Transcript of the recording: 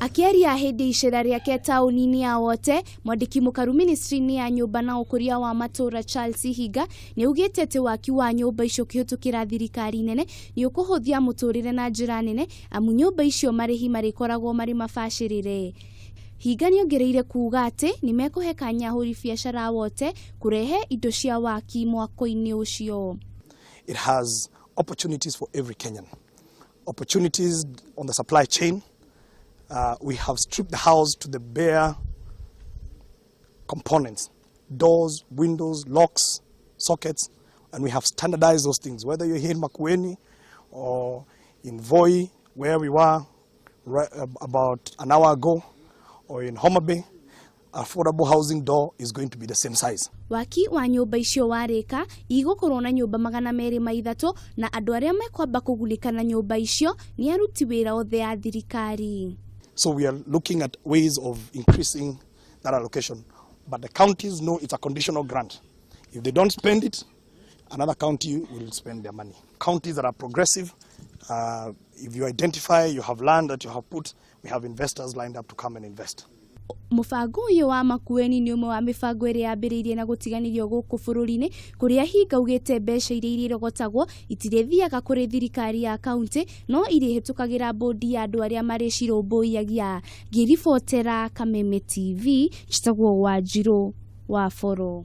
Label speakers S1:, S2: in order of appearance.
S1: Akiaria hindi icera riake tauni-ini ya Wote, mwandiki mukaru ministry-ini ya nyumba na ukuria wa matura Charles Higa ni ugite ati waki wa nyumba icio kihutukira thirikari nene ni ukuhuthia muturire na njira nene amu nyumba icio marihi marikoragwo mari mabashirire. Higa ni ongereire kuuga ati ni mekuhe kanya ahuri biashara Wote kurehe indo cia waki mwako-ini ucio.
S2: It has opportunities for every Kenyan. Opportunities on the supply chain. We have stripped the house to the bare components, doors, windows, locks, sockets, and we have standardized those things. Whether you're here in Makueni or in Voi, where we were about an hour ago, or in Homa Bay, affordable housing door is going to be the same size.
S1: Waki wa nyumba icio warika igukorwo na nyumba 230 na andu aria mekwamba kugulikana nyumba icio ni aruti wira othe ya thirikari.
S2: So we are looking at ways of increasing that allocation, but the counties know it's a conditional grant. If they don't spend it, another county will spend their money. Counties that are progressive, if you identify you have land that you have put, we have investors lined up to come and invest.
S1: Mubango uyu wa Makueni ni umwe wa mibango iri yambiririe na gutiganirio guku bururi-ini kuria Higa ugite mbeca iria irogotagwo itirethiaga kuri thirikari ya county no irihetukagira bodi ya andu aria mari cirumbuiagia. Ngiribotera Kameme TV, chitagwo Wanjiru wa Foro.